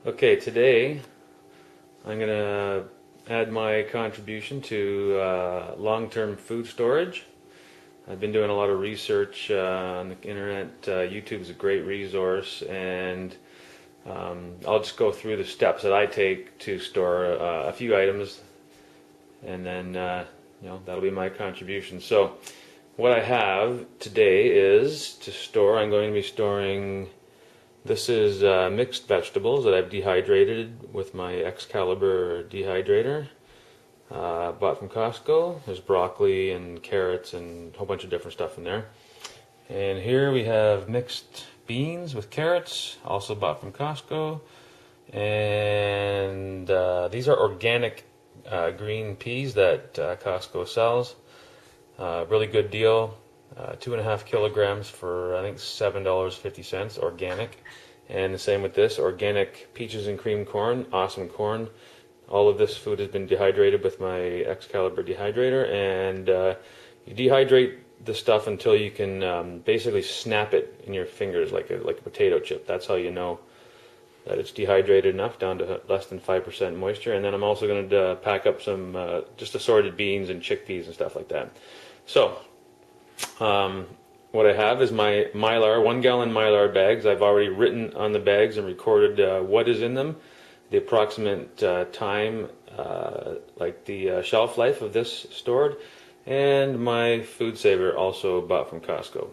Okay, today I'm going to add my contribution to long-term food storage. I've been doing a lot of research on the internet. YouTube is a great resource, and I'll just go through the steps that I take to store a few items, and then that'll be my contribution. So what I have today is to store. I'm going to be storing. This is mixed vegetables that I've dehydrated with my Excalibur dehydrator. Bought from Costco. There's broccoli and carrots and a whole bunch of different stuff in there. And here we have mixed beans with carrots, also bought from Costco. And these are organic green peas that Costco sells. Really good deal. 2.5 kilograms for I think $7.50 organic. And the same with this organic peaches and cream corn, awesome corn. All of this food has been dehydrated with my Excalibur dehydrator, and you dehydrate the stuff until you can basically snap it in your fingers like a potato chip. That's how you know that it's dehydrated enough, down to less than 5% moisture. And then I'm also going to pack up some just assorted beans and chickpeas and stuff like that. So what I have is my Mylar, 1 gallon Mylar bags. I've already written on the bags and recorded what is in them, the approximate time, like the shelf life of this stored, and my Food Saver, also bought from Costco.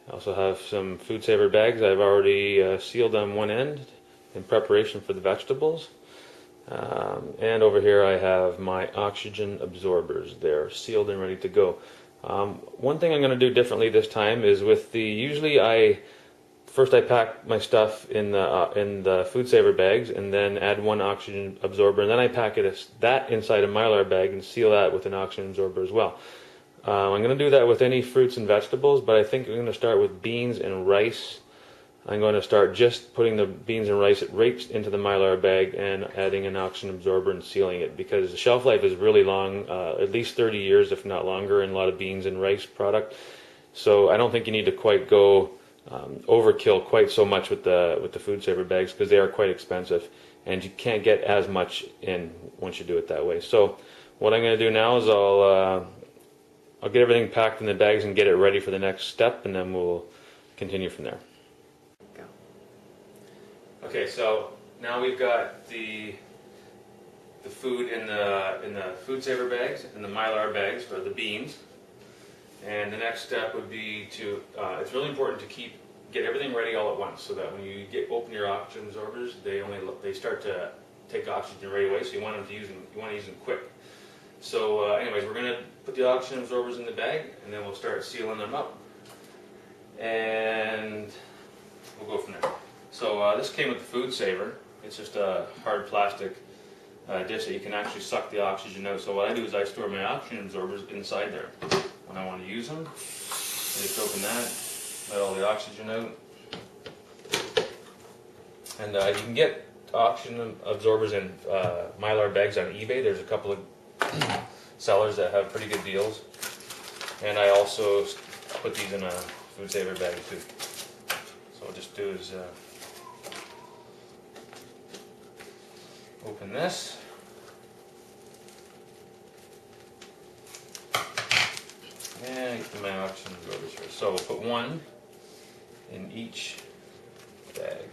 I also have some Food Saver bags I've already sealed on one end in preparation for the vegetables. And over here I have my oxygen absorbers. They're sealed and ready to go. One thing I'm going to do differently this time is with the, usually first I pack my stuff in the Food Saver bags and then add one oxygen absorber, and then I pack that inside a Mylar bag and seal that with an oxygen absorber as well. I'm going to do that with any fruits and vegetables, but I think I'm going to start with beans and rice. I'm going to start just putting the beans and rice right into the Mylar bag and adding an oxygen absorber and sealing it, because the shelf life is really long, at least 30 years if not longer, in a lot of beans and rice product. So I don't think you need to quite go overkill quite so much with the Food Saver bags, because they are quite expensive and you can't get as much in once you do it that way. So what I'm going to do now is I'll get everything packed in the bags and get it ready for the next step, and then we'll continue from there. Okay, so now we've got the food in the Food Saver bags and the Mylar bags for the beans, and the next step would be to it's really important to get everything ready all at once, so that when you open your oxygen absorbers, they start to take oxygen right away. So you want to use them quick. So anyways, we're going to put the oxygen absorbers in the bag, and then we'll start sealing them up, and we'll go from there. So this came with the Food Saver. It's just a hard plastic dish that you can actually suck the oxygen out. So what I do is I store my oxygen absorbers inside there. When I want to use them, I just open that, let all the oxygen out. And you can get oxygen absorbers in Mylar bags on eBay. There's a couple of sellers that have pretty good deals. And I also put these in a Food Saver bag too. So what I'll just do is open this. And get my oxygen absorbers here. So we'll put one in each bag.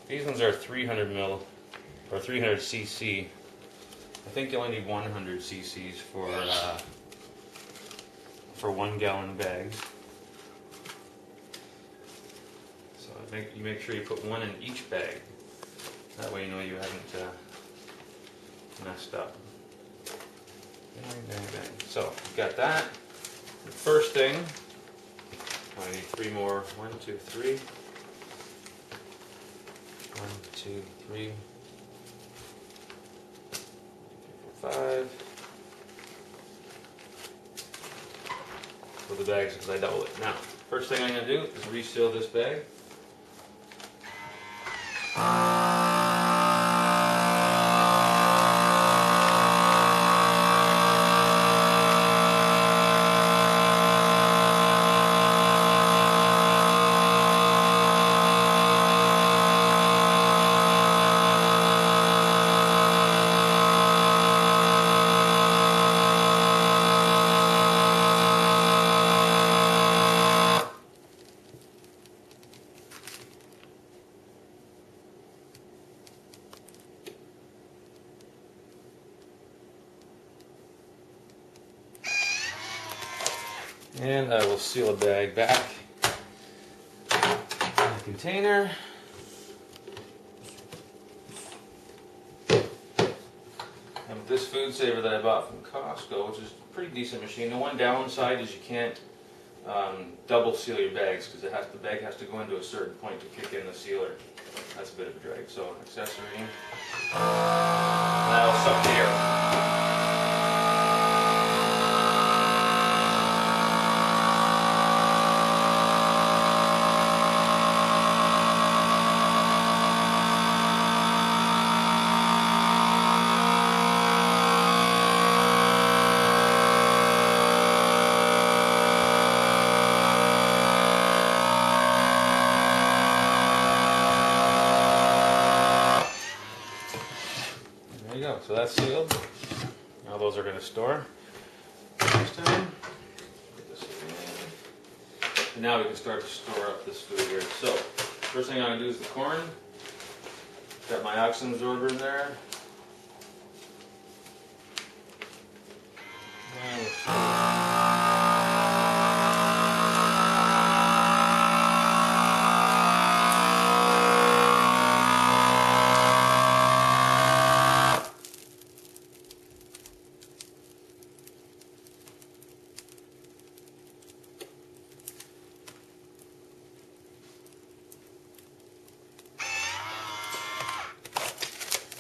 These ones are 300 ml or 300 cc. I think you only need 100 cc's for 1 gallon bags. So you make sure you put one in each bag. That way you know you haven't messed up. Bang, bang, bang. So you've got that. The first thing, I need 3 more. 1, 2, 3. 1, 2, 3. 4, 5. For the bags, because I double it. Now, first thing I'm going to do is reseal this bag. And I will seal the bag back in the container. And with this food saver that I bought from Costco, which is a pretty decent machine, the one downside is you can't double seal your bags because the bag has to go into a certain point to kick in the sealer. That's a bit of a drag. So accessory, and that'll suck the air. There you go. So that's sealed. Now those are going to store. Next time, put this in. And now we can start to store up this food here. So first thing I'm going to do is the corn. Got my oxygen absorber in there.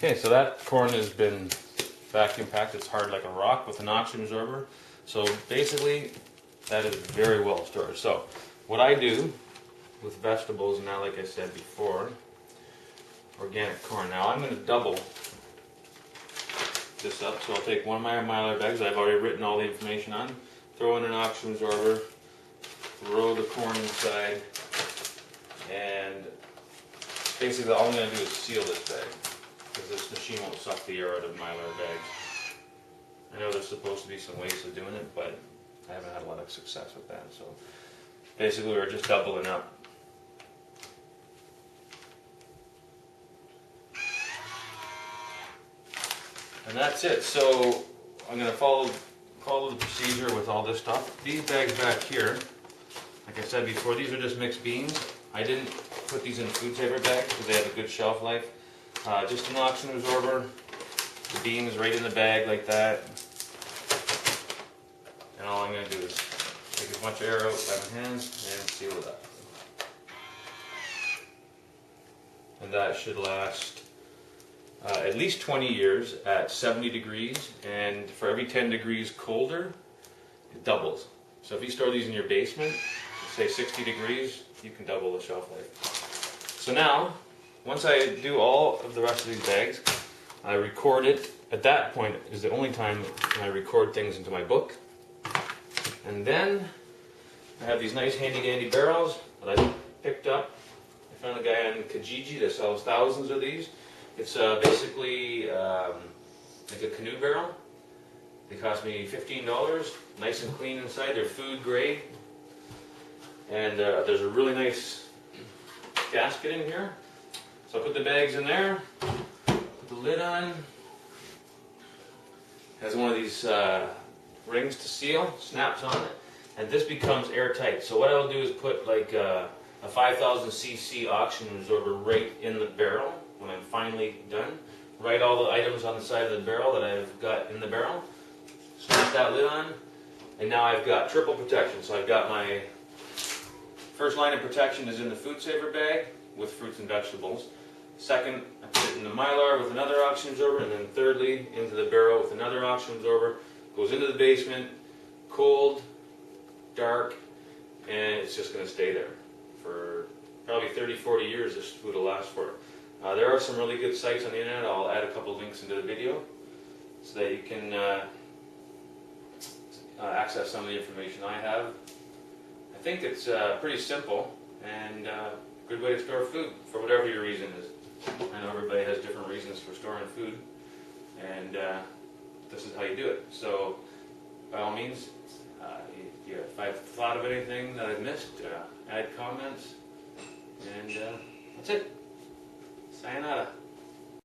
Okay, so that corn has been vacuum packed. It's hard like a rock with an oxygen absorber. So basically, that is very well stored. So what I do with vegetables now, like I said before, organic corn. Now I'm going to double this up. So I'll take one of my Mylar bags that I've already written all the information on, throw in an oxygen absorber, throw the corn inside, and basically all I'm going to do is seal this bag, because this machine won't suck the air out of Mylar bags. I know there's supposed to be some ways of doing it, but I haven't had a lot of success with that. So basically we're just doubling up. And that's it. So I'm going to follow the procedure with all this stuff. These bags back here, like I said before, these are just mixed beans. I didn't put these in food saver bags because they have a good shelf life. Just an oxygen absorber, the beans right in the bag like that. And all I'm going to do is take as much air out by my hands and seal it up. And that should last at least 20 years at 70 degrees, and for every 10 degrees colder, it doubles. So if you store these in your basement, say 60 degrees, you can double the shelf life. So now, once I do all of the rest of these bags, I record it. At that point is the only time I record things into my book. And then I have these nice handy dandy barrels that I picked up. I found a guy on Kijiji that sells thousands of these. It's basically like a canoe barrel. They cost me $15, nice and clean inside. They're food grade. And there's a really nice gasket in here. So I put the bags in there, put the lid on. It has one of these rings to seal, snaps on it, and this becomes airtight. So what I'll do is put like a 5,000 cc oxygen absorber right in the barrel when I'm finally done. Write all the items on the side of the barrel that I've got in the barrel. Snap that lid on, and now I've got triple protection. So I've got my first line of protection is in the food saver bag with fruits and vegetables. Second, I put it in the Mylar with another oxygen absorber, and then thirdly, into the barrel with another oxygen absorber. Goes into the basement, cold, dark, and it's just going to stay there for probably 30, 40 years. This food will last for. There are some really good sites on the internet. I'll add a couple links into the video so that you can access some of the information I have. I think it's pretty simple and a good way to store food for whatever your reason is. I know everybody has different reasons for storing food, and this is how you do it. So, by all means, if I've thought of anything that I've missed, add comments, and that's it. Sayonara.